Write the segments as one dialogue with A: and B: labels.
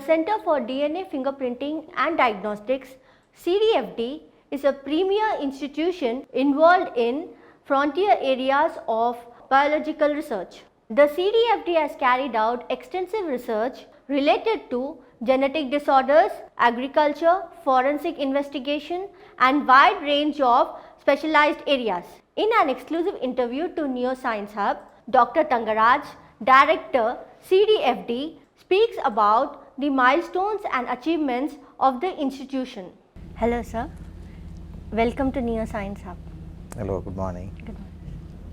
A: Center for DNA Fingerprinting and Diagnostics, CDFD, is a premier institution involved in frontier areas of biological research. The CDFD has carried out extensive research related to genetic disorders, agriculture, forensic investigation, and wide range of specialized areas. In an exclusive interview to Neoscience Hub, Dr. Tangaraj, Director, CDFD, speaks about the milestones and achievements of the institution. Hello sir, welcome to Neoscience Hub.
B: Hello, good morning.
A: Good morning.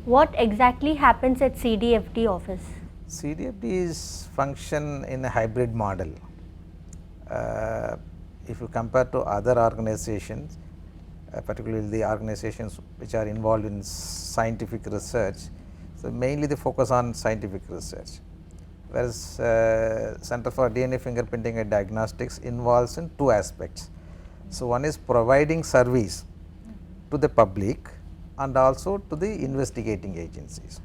A: What exactly happens at CDFD office?
B: CDFD's function in a hybrid model. If you compare to other organizations, particularly the organizations which are involved in scientific research, so mainly they focus on scientific research, whereas Center for DNA Fingerprinting and Diagnostics involves in two aspects. So, one is providing service to the public and also to the investigating agencies.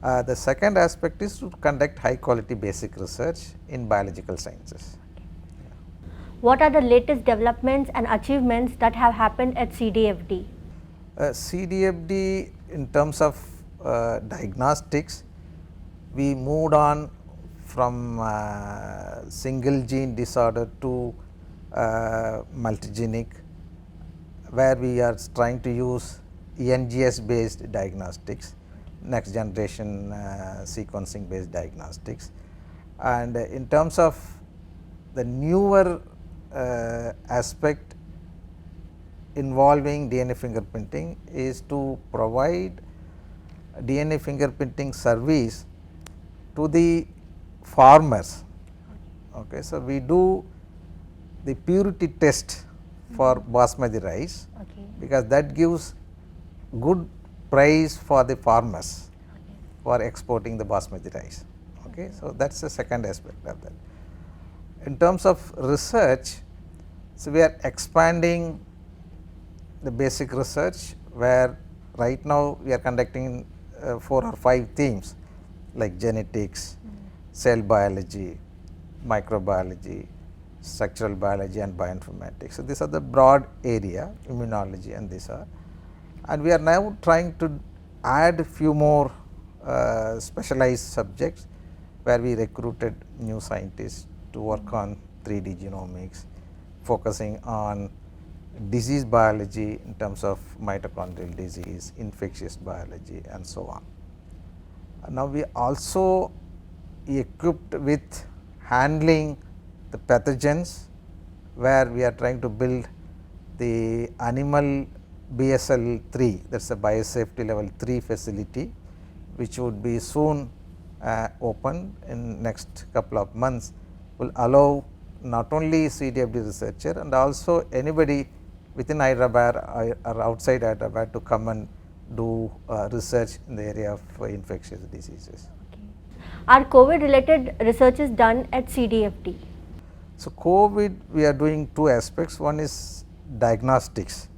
B: The second aspect is to conduct high quality basic research in biological sciences.
A: What are the latest developments and achievements that have happened at CDFD?
B: CDFD, in terms of diagnostics, we moved on from single gene disorder to multigenic, where we are trying to use NGS based diagnostics, next generation sequencing based diagnostics. And in terms of the newer aspect involving DNA fingerprinting is to provide DNA fingerprinting service to the farmers. Okay, so we do the purity test for basmati rice, because that gives good price for the farmers for exporting the basmati rice. Okay, so that's the second aspect of that. In terms of research, so we are expanding the basic research, where right now we are conducting 4 or 5 themes like genetics, cell biology, microbiology, structural biology and bioinformatics. So, these are the broad area, immunology and these are, and we are now trying to add few more specialized subjects, where we recruited new scientists to work on 3D genomics, focusing on disease biology in terms of mitochondrial disease, infectious biology and so on. Now, we also equipped with handling the pathogens, where we are trying to build the animal BSL-3, that is a biosafety level 3 facility, which would be soon opened in next couple of months, will allow not only CDFD researcher and also anybody within Hyderabad or outside Hyderabad to come and do research in the area of infectious diseases.
A: Okay. Are COVID related researches done at CDFD?
B: So, COVID we are doing two aspects. One is diagnostics,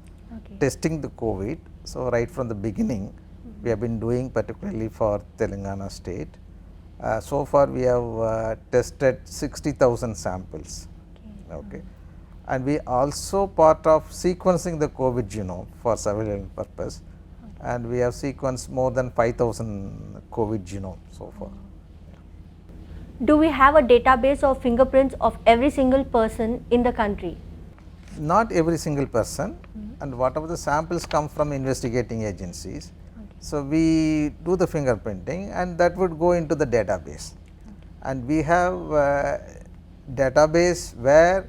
B: testing the COVID. So, right from the beginning we have been doing, particularly for Telangana state. So far we have tested 60,000 samples. Okay. And we also part of sequencing the COVID genome for surveillance purpose, and we have sequenced more than 5,000 COVID genome so far.
A: Do we have a database of fingerprints of every single person in the country?
B: Not every single person, and whatever the samples come from investigating agencies. So, we do the fingerprinting and that would go into the database, and we have database where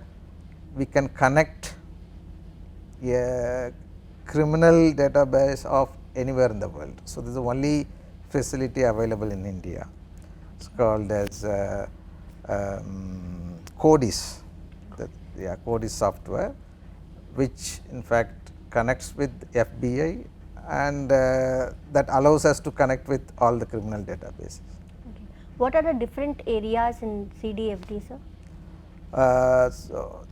B: we can connect a criminal database of anywhere in the world. So, this is the only facility available in India. It is called as CODIS, CODIS software, which in fact connects with FBI, and that allows us to connect with all the criminal databases.
A: Okay. What are the different areas in CDFD, sir?
B: So,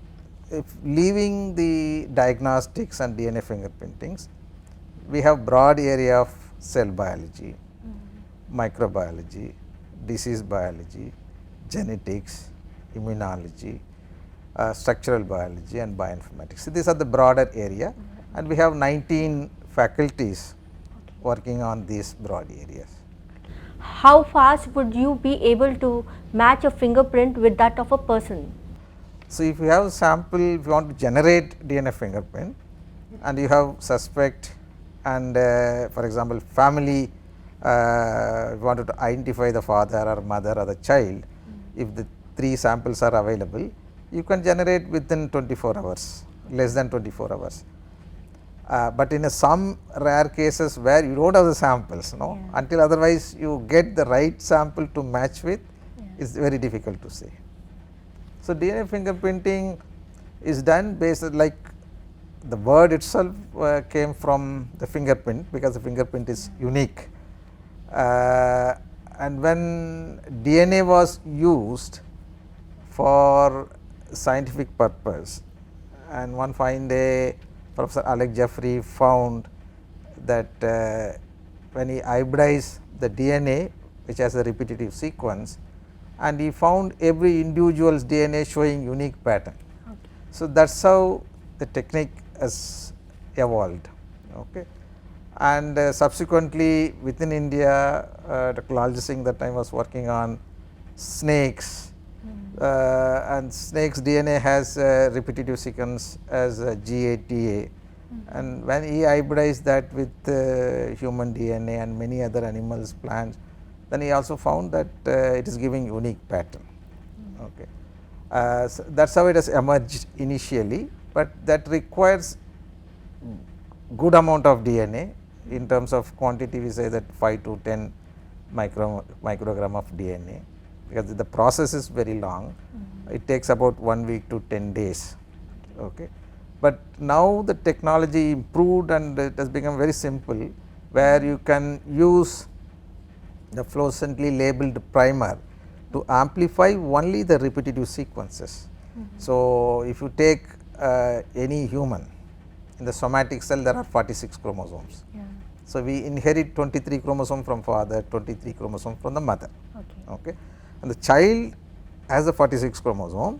B: if leaving the diagnostics and DNA fingerprintings, we have broad area of cell biology, microbiology, disease biology, genetics, immunology, structural biology and bioinformatics. So, these are the broader area and we have 19 faculties working on these broad areas.
A: How fast would you be able to match a fingerprint with that of a person?
B: So, if you have a sample, if you want to generate DNA fingerprint and you have suspect and for example, family wanted to identify the father or mother or the child, if the 3 samples are available, you can generate within 24 hours, less than 24 hours. But in some rare cases where you do not have the samples, until otherwise you get the right sample to match with, is very difficult to say. So, DNA fingerprinting is done based like the word itself came from the fingerprint, because the fingerprint is unique. And when DNA was used for scientific purpose, and one fine day Professor Alec Jeffrey found that when he hybridized the DNA, which has a repetitive sequence, and he found every individual's DNA showing unique pattern. Okay. So, that is how the technique has evolved. Okay. And subsequently within India, Dr. Lalji Singh that time was working on snakes, and snakes DNA has a repetitive sequence as GATA, and when he hybridized that with human DNA and many other animals, plants, then he also found that it is giving unique pattern. Okay. So that is how it has emerged initially, but that requires good amount of DNA. In terms of quantity, we say that 5 to 10 microgram of DNA, because the process is very long. It takes about 1 week to 10 days. Okay. But now the technology improved and it has become very simple, where you can use the fluorescently labeled primer to amplify only the repetitive sequences. So, if you take any human, in the somatic cell there are 46 chromosomes. So, we inherit 23 chromosomes from father, 23 chromosomes from the mother. Okay. And the child has the 46 chromosome,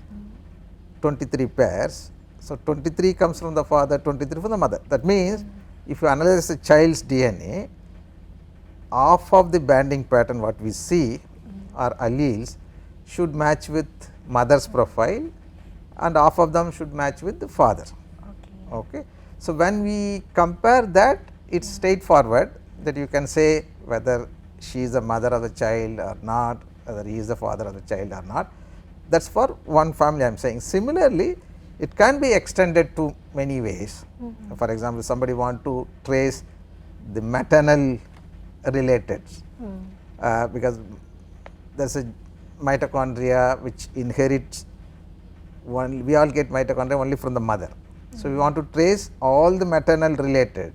B: 23 pairs. So, 23 comes from the father, 23 from the mother. That means, if you analyze the child's DNA, half of the banding pattern what we see or alleles should match with mother's profile and half of them should match with the father. Okay. So, when we compare that, it is straightforward that you can say whether she is the mother of the child or not, whether he is the father of the child or not. That is for one family I am saying. Similarly, it can be extended to many ways. For example, somebody want to trace the maternal related, because there is a mitochondria which inherits one, we all get mitochondria only from the mother. So, we want to trace all the maternal related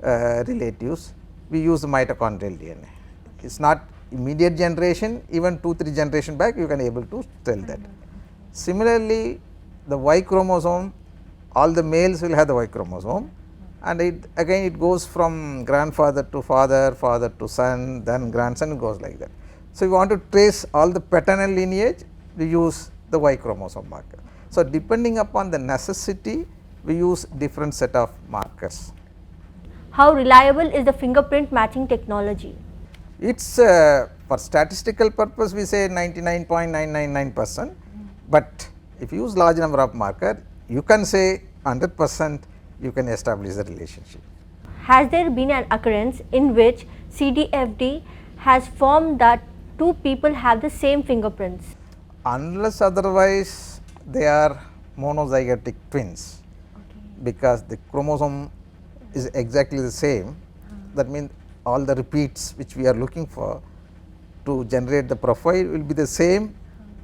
B: relatives, we use the mitochondrial DNA. It is not immediate generation, even 2-3 generation back you can able to tell that. Similarly, the Y chromosome, all the males will have the Y chromosome, and it again it goes from grandfather to father, father to son, then grandson, goes like that. So, we want to trace all the paternal lineage, we use the Y chromosome marker. So, depending upon the necessity, we use different set of markers.
A: How reliable is the fingerprint matching technology?
B: It is for statistical purpose we say 99.999%, but if you use large number of marker, you can say 100% you can establish the relationship.
A: Has there been an occurrence in which CDFD has formed that 2 people have the same fingerprints?
B: Unless otherwise they are monozygotic twins, because the chromosome is exactly the same. That means all the repeats which we are looking for to generate the profile will be the same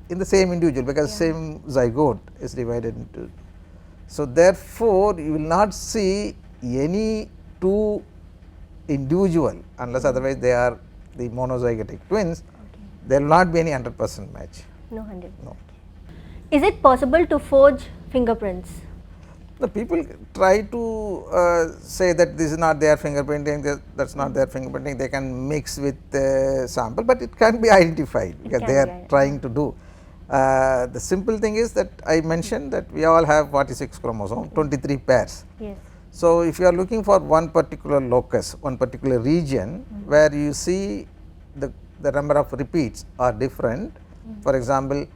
B: in the same individual, because same zygote is divided into. So, therefore, you will not see any 2 individual unless otherwise they are the monozygotic twins, there will not be any 100% match.
A: No 100%.
B: No.
A: Is it possible to forge fingerprints?
B: The people try to say that this is not their fingerprinting, that is not their fingerprinting, they can mix with sample, but it can be identified because they are trying to do. The simple thing is that I mentioned that we all have 46 chromosomes, 23 pairs.
A: Yes.
B: So, if you are looking for one particular locus, one particular region where you see the number of repeats are different, for example,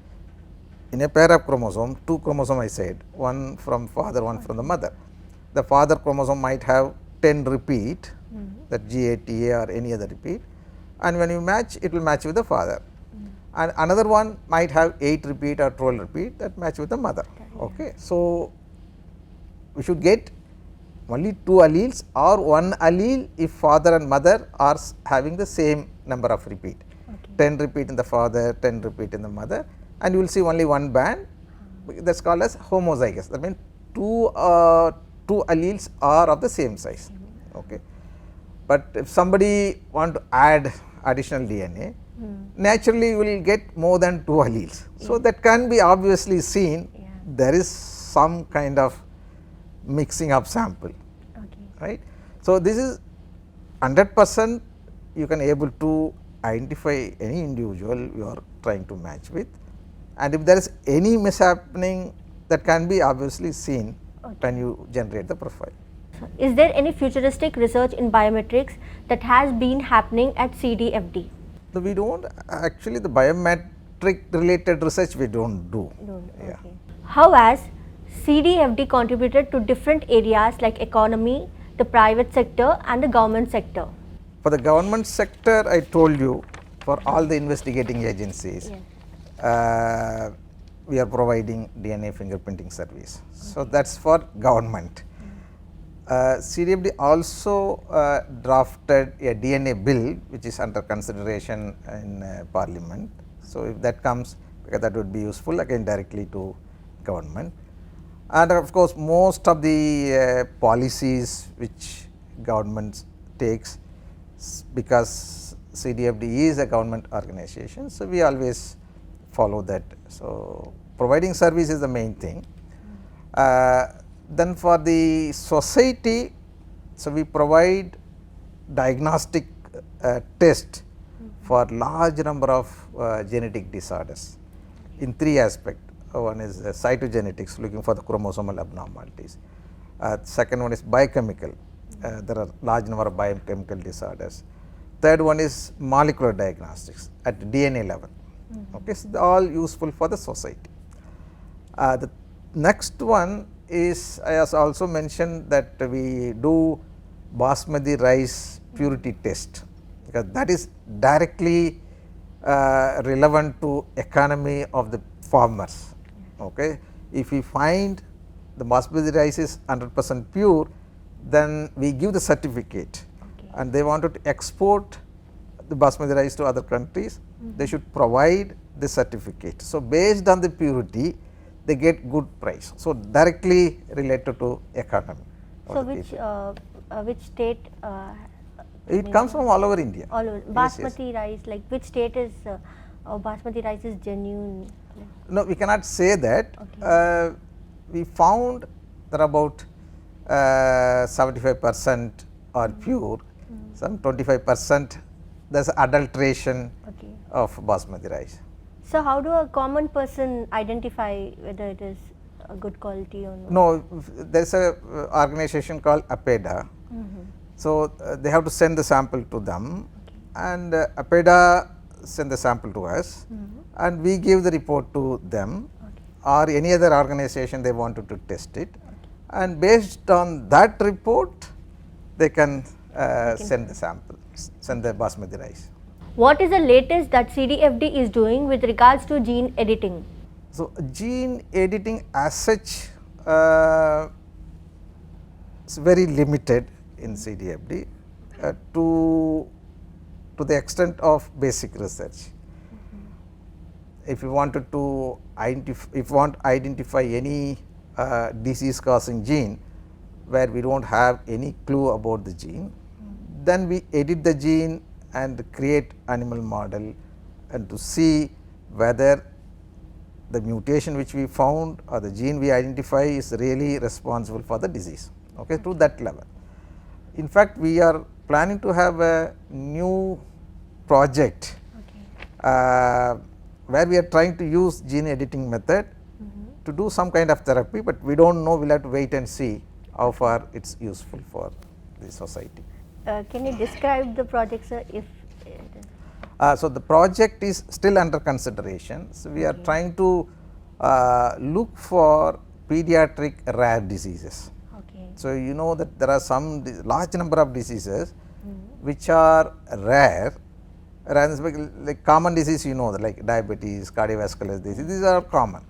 B: in a pair of chromosome, 2 chromosomes I said, one from father, one from the mother. The father chromosome might have 10 repeat, that GATA or any other repeat, and when you match, it will match with the father. And another one might have 8 repeat or 12 repeat, that match with the mother. Okay. So, we should get only 2 alleles or 1 allele if father and mother are having the same number of repeat.
A: Okay.
B: 10 repeat in the father, 10 repeat in the mother, and you will see only one band, that is called as homozygous. That means two alleles are of the same size. Okay. But if somebody want to add additional DNA, naturally you will get more than 2 alleles. So, that can be obviously seen, there is some kind of mixing up sample,
A: Okay.
B: right. So, this is 100% you can able to identify any individual you are trying to match with, and if there is any mishappening, that can be obviously seen when you generate the profile.
A: Is there any futuristic research in biometrics that has been happening at CDFD?
B: So, we do not actually, the biometric related research we do not do. Yeah.
A: Okay. How has CDFD contributed to different areas like economy, the private sector and the government sector?
B: For the government sector, I told you, for all the investigating agencies, we are providing DNA fingerprinting service. So, that is for government. CDFD also drafted a DNA bill which is under consideration in parliament. So, if that comes, because that would be useful again directly to government. And of course, most of the policies which government takes, because CDFD is a government organization, so we always follow that. So, providing service is the main thing. Then for the society, so we provide diagnostic test for large number of genetic disorders in 3 aspects. One is cytogenetics, looking for the chromosomal abnormalities. Second one is biochemical, there are large number of biochemical disorders. Third one is molecular diagnostics at DNA level. Okay, so they are all useful for the society. The next one is, I has also mentioned that we do basmati rice purity test, because that is directly relevant to economy of the farmers. Okay. If we find the basmati rice is 100% pure, then we give the certificate, and they wanted to export the basmati rice to other countries, they should provide the certificate. So, based on the purity, they get good price. So, directly related to economy.
A: So, which state?
B: It comes from all over India.
A: All over. Basmati rice, like which state is basmati rice is genuine?
B: No, we cannot say that. We found that about 75% are pure, some 25% there is adulteration of basmati rice.
A: So, how do a common person identify whether it is a good quality or not?
B: No, there is a organization called APEDA. So, they have to send the sample to them, and APEDA send the sample to us, and we give the report to them, or any other organization they wanted to test it, and based on that report they can send the sample, send the basmati rice.
A: What is the latest that CDFD is doing with regards to gene editing?
B: So, gene editing as such is very limited in CDFD to the extent of basic research. If you wanted to identify any disease causing gene where we do not have any clue about the gene, then we edit the gene and create animal model, and to see whether the mutation which we found or the gene we identify is really responsible for the disease, okay, to that level. In fact, we are planning to have a new project where we are trying to use gene editing method to do some kind of therapy, but we do not know, we will have to wait and see how far it is useful for the society.
A: Can you describe the project, sir? If
B: So, the project is still under consideration. So, we are trying to look for pediatric rare diseases.
A: okay,
B: So, you know that there are some large number of diseases which are rare, like common disease, you know, like diabetes, cardiovascular disease, these are common.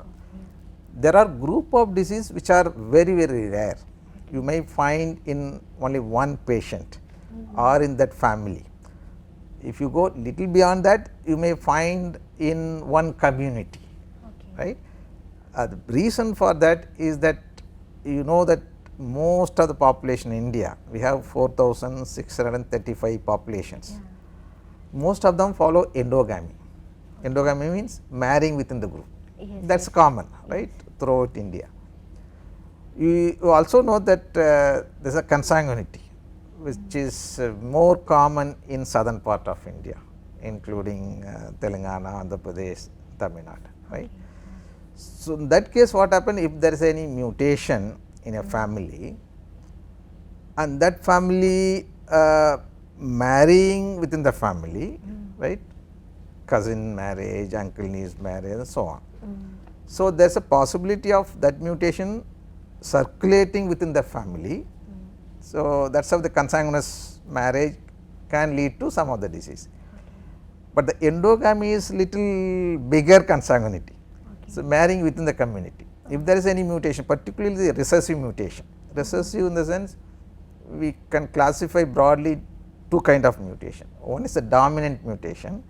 B: There are group of disease which are very, very rare. You may find in only one patient or in that family. If you go little beyond that, you may find in one community, right. The reason for that is that you know that most of the population in India, we have 4,635 populations. Most of them follow endogamy. Endogamy means marrying within the group.
A: yes,
B: That is common, right, throughout India. You also know that there is a consanguinity, which is more common in southern part of India, including Telangana, Andhra Pradesh, Tamil Nadu, right. So, in that case what happen, if there is any mutation in a family and that family marrying within the family, right, cousin marriage, uncle niece marriage and so on. So, there is a possibility of that mutation circulating within the family. So, that is how the consanguineous marriage can lead to some of the disease. But the endogamy is little bigger consanguinity. So, marrying within the community. If there is any mutation, particularly the recessive mutation, recessive in the sense we can classify broadly two kind of mutation. One is a dominant mutation.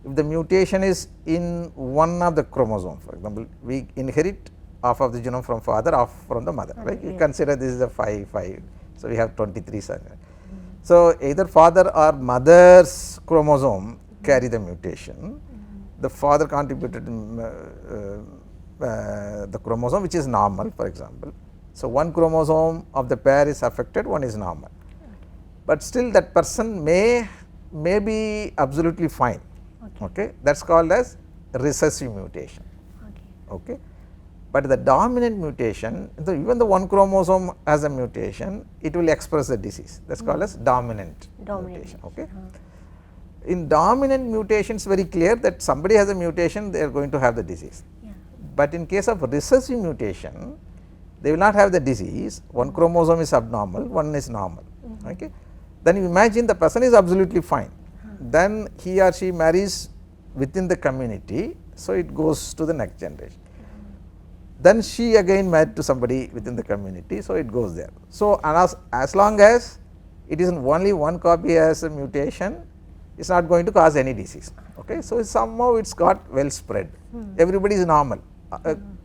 B: If the mutation is in one of the chromosome, for example, we inherit half of the genome from father, half from the mother, right. You consider this is a 5. So, we have 23 cells. So, either father or mother's chromosome carry the mutation. The father contributed the chromosome which is normal, for example. So, one chromosome of the pair is affected, one is normal, but still that person may be absolutely fine. Okay. That is called as recessive mutation. Okay. But the dominant mutation, even the one chromosome has a mutation, it will express the disease. That is called as dominant mutation. Okay. In dominant mutation, it is very clear that somebody has a mutation, they are going to have the disease. But in case of recessive mutation, they will not have the disease, one chromosome is abnormal, one is normal. Okay. Then you imagine the person is absolutely fine, then he or she marries within the community, so it goes to the next generation. Then she again married to somebody within the community, so it goes there. So, as long as it is only one copy has a mutation, it is not going to cause any disease. Okay. So, somehow it is got well spread, everybody is normal.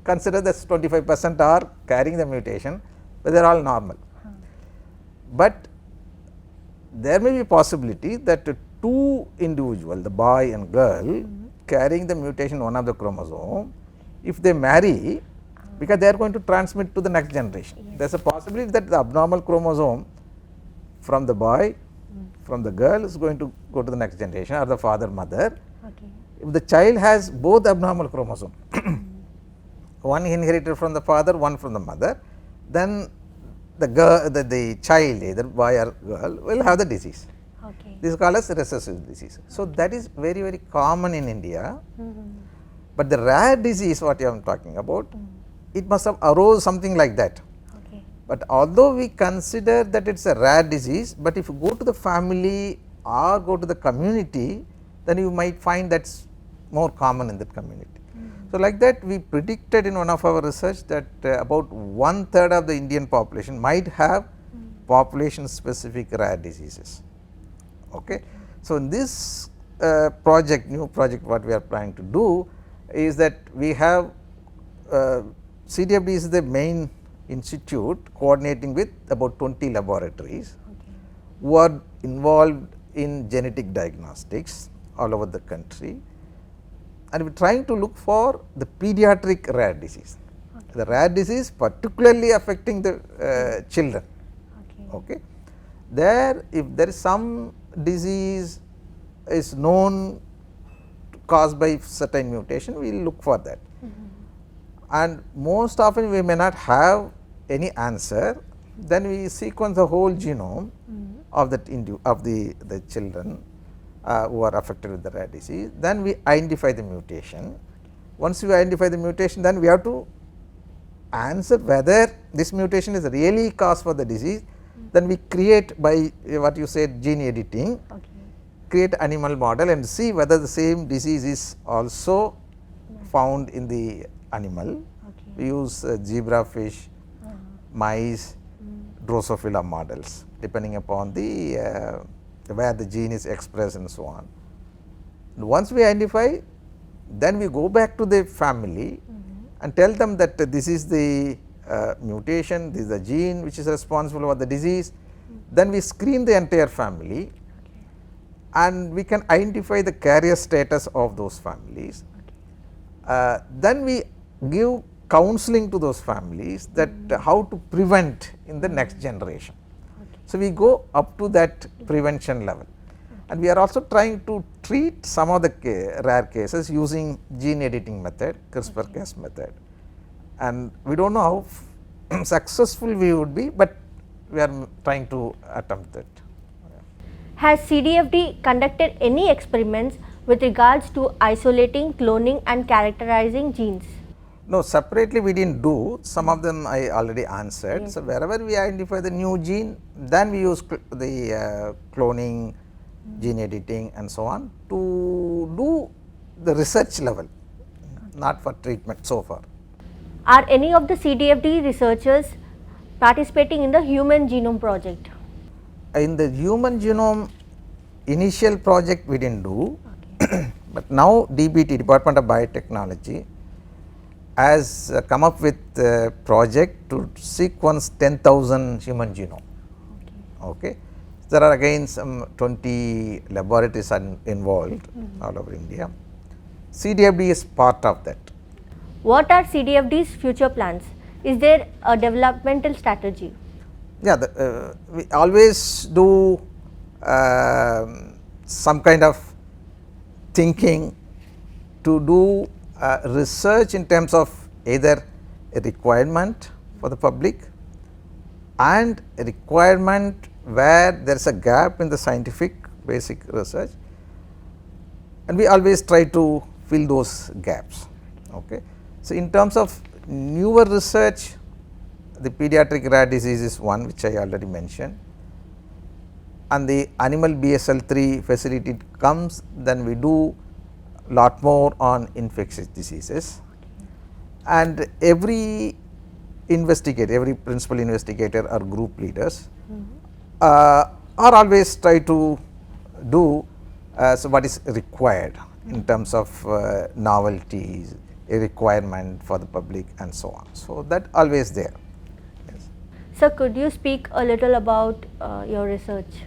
B: Consider that 25% are carrying the mutation, but they are all normal. But there may be a possibility that two individuals, the boy and girl, carrying the mutation one of the chromosome, if they marry, because they are going to transmit to the next generation. There is a possibility that the abnormal chromosome from the boy, from the girl is going to go to the next generation, or the father, mother. If the child has both abnormal chromosome, one inherited from the father, one from the mother, then the girl, the child, either boy or girl, will have the disease. This is called as recessive disease. So, that is very, very common in India. But the rare disease what I am talking about, it must have arose something like that. But although we consider that it is a rare disease, but if you go to the family or go to the community, then you might find that is more common in that community. So, like that we predicted in one of our research that about 1/3 of the Indian population might have population specific rare diseases. Okay. So, in this project, new project what we are planning to do is that we have CDFD is the main institute coordinating with about 20 laboratories who are involved in genetic diagnostics all over the country, and we are trying to look for the pediatric rare disease, the rare disease particularly affecting the children. Okay. There, if there is some disease is known caused by certain mutation, we will look for that. And most often we may not have any answer, then we sequence the whole genome of that of the children who are affected with the rare disease. Then we identify the mutation. Once we identify the mutation, then we have to answer whether this mutation is really cause for the disease. Then we create, by what you said, gene editing, create animal model and see whether the same disease is also found in the animal. We use zebrafish, mice, Drosophila models, depending upon the where the gene is expressed and so on. Once we identify, then we go back to the family and tell them that this is the mutation, this is the gene which is responsible for the disease. Then we screen the entire family and we can identify the carrier status of those families. Then we give counseling to those families that how to prevent in the next generation. So, we go up to that prevention level, and we are also trying to treat some of the rare cases using gene editing method, CRISPR-Cas method, and we do not know how successful we would be, but we are trying to attempt that.
A: Has CDFD conducted any experiments with regards to isolating, cloning and characterizing genes?
B: No, separately we did not do, some of them I already answered. Yes. So, wherever we identify the new gene, then we use the cloning, gene editing and so on to do the research level, not for treatment so far.
A: Are any of the CDFD researchers participating in the Human Genome Project?
B: In the Human Genome initial project we did not do, but now DBT, Department of Biotechnology, has come up with a project to sequence 10,000 human genome. Okay. There are again some 20 laboratories involved all over India. CDFD is part of that.
A: What are CDFD's future plans? Is there a developmental strategy?
B: Yeah, we always do some kind of thinking to do research in terms of either a requirement for the public and a requirement where there is a gap in the scientific basic research, and we always try to fill those gaps. Okay. So, in terms of newer research, the pediatric rare disease is one which I already mentioned, and the animal BSL-3 facility comes, then we do lot more on infectious diseases, and every investigator, every principal investigator or group leaders are always try to do so what is required in terms of novelties, a requirement for the public and so on. So, that always there. Yes.
A: Sir, could you speak a little about your research?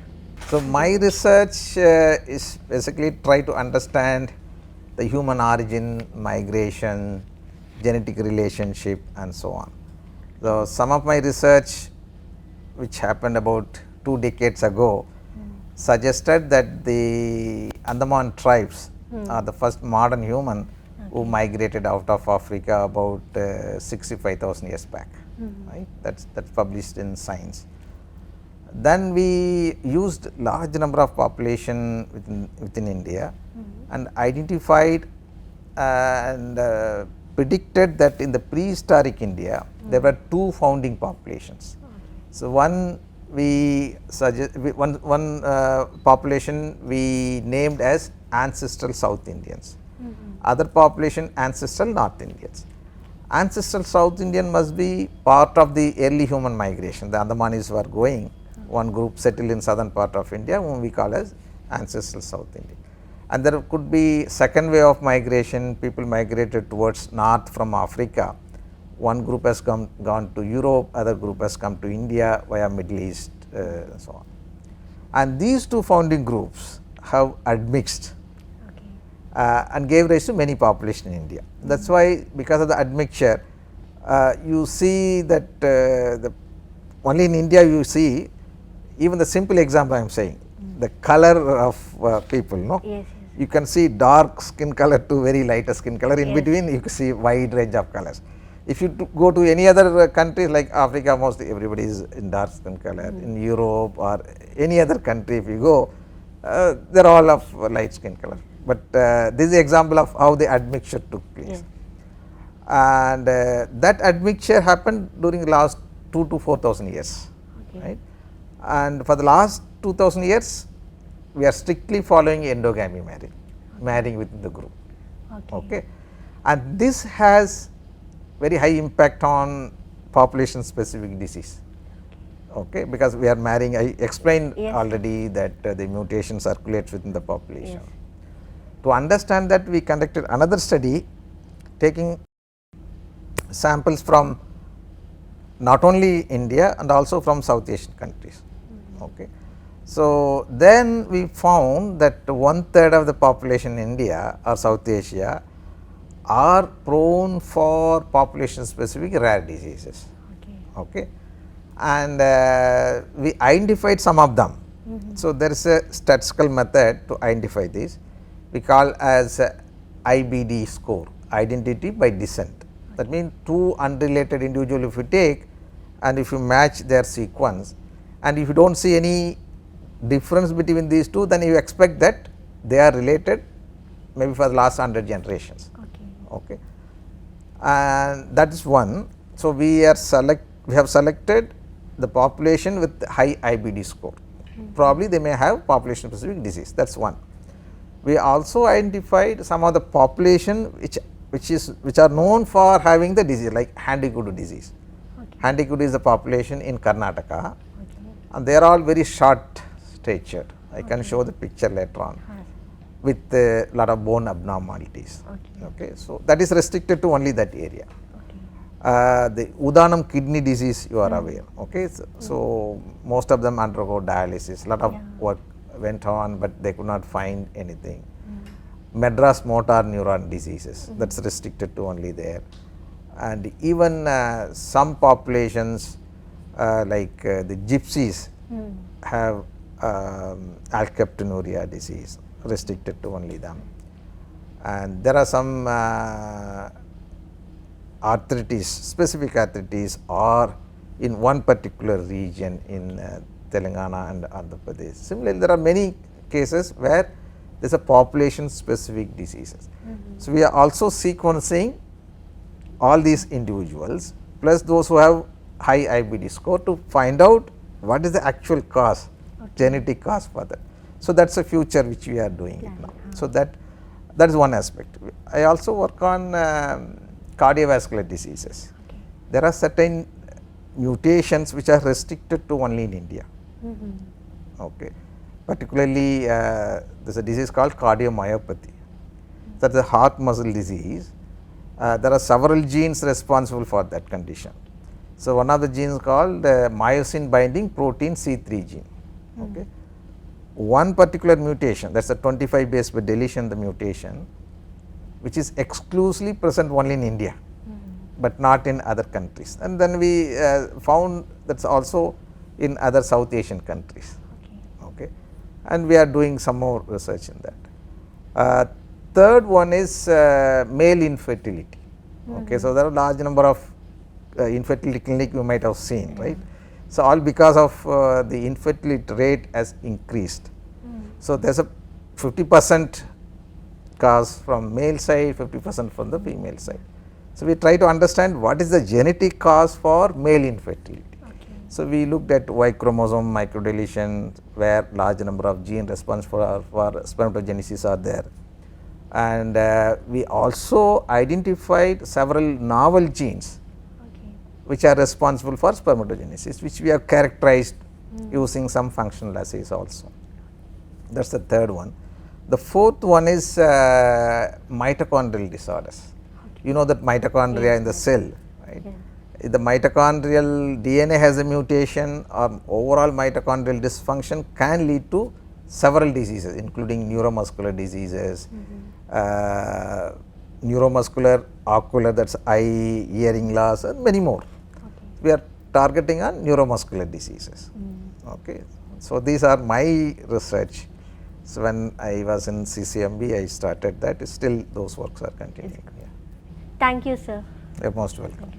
B: So, my research is basically try to understand the human origin, migration, genetic relationship and so on. So, some of my research which happened about 2 decades ago suggested that the Andaman tribes are the first modern human who migrated out of Africa about 65,000 years back, right? That's published in Science. Then we used large number of population within India and identified and predicted that in the prehistoric India there were 2 founding populations. So, one we suggest one population we named as ancestral South Indians, other population ancestral North Indians. Ancestral South Indian must be part of the early human migration. The Andamanis were going, one group settled in southern part of India whom we call as ancestral South Indian. And there could be second wave of migration, people migrated towards north from Africa. One group has gone to Europe, other group has come to India via Middle East and so on. And these 2 founding groups have admixed and gave rise to many population in India. That is why, because of the admixture, you see that only in India you see, even the simple example I am saying, the color of people, no?
A: Yes,
B: you can see dark skin color to very lighter skin color. In
A: Yes.
B: between you can see wide range of colors. If you go to any other countries like Africa, mostly everybody is in dark skin color. In Europe or any other country, if you go, they are all of light skin color. But this is an example of how the admixture took place.
A: Yes.
B: And that admixture happened during the last 2 to 4,000 years,
A: Okay.
B: right? And for the last 2,000 years, we are strictly following endogamy marrying within the group. Okay. And this has very high impact on population specific disease. Okay, because we are marrying, I explained
A: Yes.
B: already that the mutation circulates within the population.
A: Yes.
B: To understand that, we conducted another study taking samples from not only India and also from South Asian countries. Okay. So, then we found that 1/3 of the population in India or South Asia are prone for population specific rare diseases. Okay. And we identified some of them. So, there is a statistical method to identify this, we call as IBD score, identity by descent. That means two unrelated individuals if you take and if you match their sequence, and if you do not see any difference between these two, then you expect that they are related maybe for the last 100 generations. Okay. And that is one. So, we have selected the population with high IBD score. Probably they may have population specific disease, that is one. We also identified some of the population which are known for having the disease, like Handy-Good disease. Handy-Good is the population in Karnataka, and they are all very short statured. I can show the picture later on, with a lot of bone abnormalities. Okay. So, that is restricted to only that area. The Udanam kidney disease, you are aware. Okay. So, most of them undergo dialysis, lot of work went on, but they could not find anything. Madras motor neuron diseases, that is restricted to only there. And even some populations like the gypsies have alkaptonuria disease, restricted to only them. And there are some arthritis, specific arthritis are in one particular region in Telangana and Andhra Pradesh. Similarly, there are many cases where there is a population specific diseases. So, we are also sequencing all these individuals plus those who have high IBD score to find out what is the actual cause, genetic cause for that. So, that is a future which we are doing it now. So, that is one aspect. I also work on cardiovascular diseases. There are certain mutations which are restricted to only in India. Okay. Particularly there is a disease called cardiomyopathy, that is a heart muscle disease. There are several genes responsible for that condition. So, one of the genes called myosin binding protein C3 gene. Okay. One particular mutation, that is a 25 base pair deletion, the mutation which is exclusively present only in India, but not in other countries. And then we found that is also in other South Asian countries. Okay. And we are doing some more research in that. Third one is male infertility. Okay. So, there are a large number of infertility clinic you might have seen, right. So, all because of the infertility rate has increased. So, there is a 50% cause from male side, 50% from the female side. So, we try to understand what is the genetic cause for male infertility. So, we looked at Y chromosome microdeletion, where large number of gene responsible for spermatogenesis are there. And we also identified several novel genes which are responsible for spermatogenesis, which we have characterized using some functional assays also. That is the third one. The fourth one is mitochondrial disorders. You know that mitochondria in the cell, right. If the mitochondrial DNA has a mutation or overall mitochondrial dysfunction can lead to several diseases, including neuromuscular diseases, neuromuscular, ocular, that is eye, hearing loss, and many more. We are targeting on neuromuscular diseases. Okay. So, these are my research. So, when I was in CCMB, I started that. Still, those works are continuing. Yeah.
A: Thank you, sir.
B: You're most welcome.